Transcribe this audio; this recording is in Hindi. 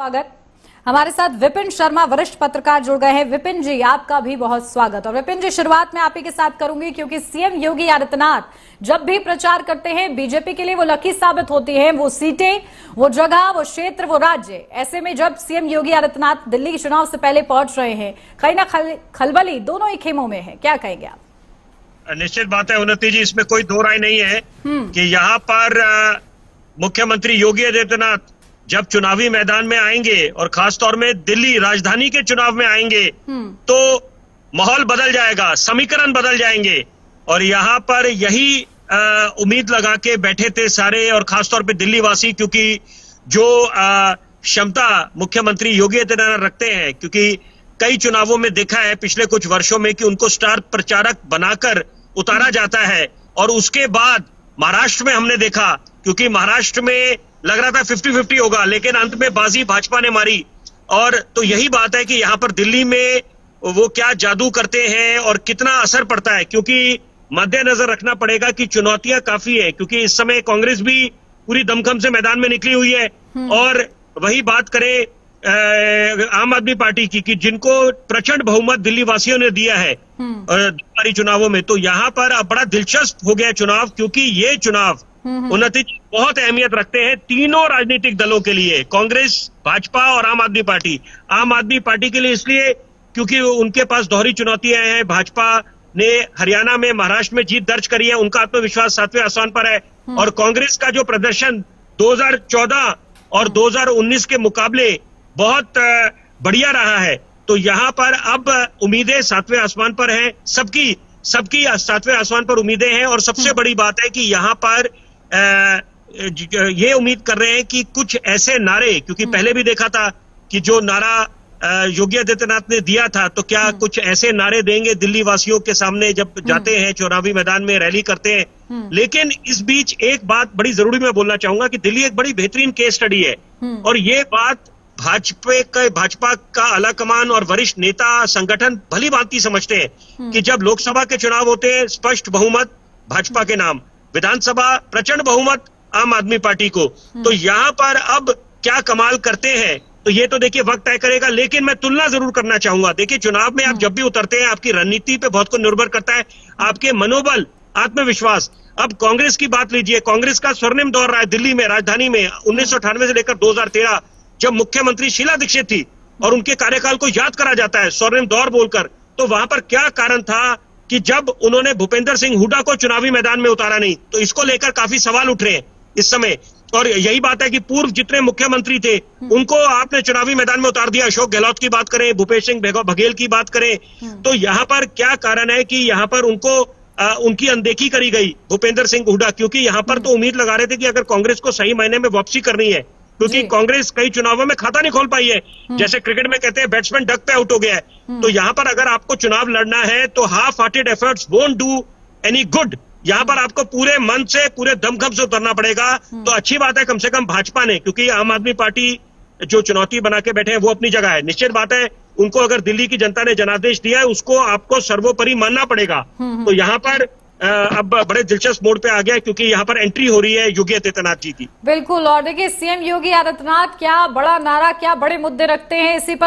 स्वागत। हमारे साथ विपिन शर्मा वरिष्ठ पत्रकार जुड़ गए हैं। विपिन जी, आपका भी बहुत स्वागत। और विपिन जी, शुरुआत में आप ही के साथ करूंगी क्योंकि सीएम योगी आदित्यनाथ जब भी प्रचार करते हैं बीजेपी के लिए वो लकी साबित होती है। वो सीटें, वो जगह, वो क्षेत्र, वो राज्य। ऐसे में जब सीएम योगी आदित्यनाथ दिल्ली के चुनाव से पहले पहुंच रहे हैं, कहीं ना खलबली दोनों ही खेमों में है, क्या कहेंगे आप? निश्चित बात है उन्नति जी, इसमें कोई दो राय नहीं है कि यहाँ पर मुख्यमंत्री योगी आदित्यनाथ जब चुनावी मैदान में आएंगे और खास तौर में दिल्ली राजधानी के चुनाव में आएंगे तो माहौल बदल जाएगा, समीकरण बदल जाएंगे। और यहाँ पर यही उम्मीद लगा के बैठे थे सारे, और खासतौर पे दिल्ली वासी, क्योंकि जो क्षमता मुख्यमंत्री योगी आदित्यनाथ रखते हैं, क्योंकि कई चुनावों में देखा है पिछले कुछ वर्षों में कि उनको स्टार प्रचारक बनाकर उतारा जाता है और उसके बाद महाराष्ट्र में हमने देखा, क्योंकि महाराष्ट्र में लग रहा था 50-50 होगा, लेकिन अंत में बाजी भाजपा ने मारी। और तो यही बात है कि यहाँ पर दिल्ली में वो क्या जादू करते हैं और कितना असर पड़ता है, क्योंकि मद्देनजर रखना पड़ेगा कि चुनौतियां काफी है, क्योंकि इस समय कांग्रेस भी पूरी दमखम से मैदान में निकली हुई है। और वही बात करें आम आदमी पार्टी की, कि जिनको प्रचंड बहुमत दिल्ली वासियों ने दिया है बारी चुनावों में, तो यहाँ पर अब बड़ा दिलचस्प हो गया चुनाव, क्योंकि ये चुनाव उन्नति बहुत अहमियत रखते हैं तीनों राजनीतिक दलों के लिए, कांग्रेस, भाजपा और आम आदमी पार्टी। आम आदमी पार्टी के लिए इसलिए क्योंकि उनके पास दोहरी चुनौतियां हैं। भाजपा ने हरियाणा में, महाराष्ट्र में जीत दर्ज करी है, उनका आत्मविश्वास 7वें आसमान पर है। और कांग्रेस का जो प्रदर्शन 2014 और 2019 के मुकाबले बहुत बढ़िया रहा है, तो यहाँ पर अब उम्मीदें 7वें आसमान पर हैं। सबकी 7वें आसमान पर उम्मीदें हैं। और सबसे बड़ी बात है कि यहाँ पर ये उम्मीद कर रहे हैं कि कुछ ऐसे नारे, क्योंकि पहले भी देखा था कि जो नारा योगी आदित्यनाथ ने दिया था, तो क्या कुछ ऐसे नारे देंगे दिल्ली वासियों के सामने जब जाते हैं चुनावी मैदान में, रैली करते हैं। लेकिन इस बीच एक बात बड़ी जरूरी मैं बोलना चाहूंगा कि दिल्ली एक बड़ी बेहतरीन केस स्टडी है। और ये बात भाजपा का आलाकमान और वरिष्ठ नेता संगठन भली भांति समझते हैं कि जब लोकसभा के चुनाव होते हैं स्पष्ट बहुमत भाजपा के नाम, विधानसभा प्रचंड बहुमत आम आदमी पार्टी को, तो यहाँ पर अब क्या कमाल करते हैं तो ये तो देखिए वक्त तय करेगा। लेकिन मैं तुलना जरूर करना चाहूंगा। देखिए, चुनाव में आप जब भी उतरते हैं आपकी रणनीति पे बहुत कुछ निर्भर करता है, आपके मनोबल, आत्मविश्वास। अब कांग्रेस की बात लीजिए, कांग्रेस का स्वर्णिम दौर रहा है दिल्ली में, राजधानी में 1998 से लेकर 2013, जब मुख्यमंत्री शीला दीक्षित थी और उनके कार्यकाल को याद करा जाता है स्वर्णिम दौर बोलकर। तो वहां पर क्या कारण था कि जब उन्होंने भूपेंद्र सिंह हुड्डा को चुनावी मैदान में उतारा नहीं, तो इसको लेकर काफी सवाल उठ रहे हैं इस समय। और यही बात है कि पूर्व जितने मुख्यमंत्री थे उनको आपने चुनावी मैदान में उतार दिया। अशोक गहलोत की बात करें, भूपेश सिंह बघेल की बात करें, तो यहाँ पर क्या कारण है कि यहाँ पर उनको उनकी अनदेखी करी गई, भूपेंद्र सिंह हुड्डा, क्योंकि यहाँ पर तो उम्मीद लगा रहे थे कि अगर कांग्रेस को सही मायने में वापसी करनी है, क्योंकि कांग्रेस कई चुनावों में खाता नहीं खोल पाई है। जैसे क्रिकेट में कहते हैं बैट्समैन डक पे आउट हो गया है, तो यहाँ पर अगर आपको चुनाव लड़ना है तो half hearted efforts won't do any good. यहाँ पर आपको पूरे मन से, पूरे दमखम से उतरना पड़ेगा। तो अच्छी बात है कम से कम भाजपा ने, क्योंकि आम आदमी पार्टी जो चुनौती बना के बैठे हैं वो अपनी जगह है। निश्चित बात है उनको अगर दिल्ली की जनता ने जनादेश दिया है उसको आपको सर्वोपरि मानना पड़ेगा। तो यहाँ पर अब बड़े दिलचस्प मोड़ पे आ गया, क्योंकि यहाँ पर एंट्री हो रही है योगी आदित्यनाथ जी की। बिल्कुल। और देखिए, सीएम योगी आदित्यनाथ क्या बड़ा नारा, क्या बड़े मुद्दे रखते हैं, इसी पर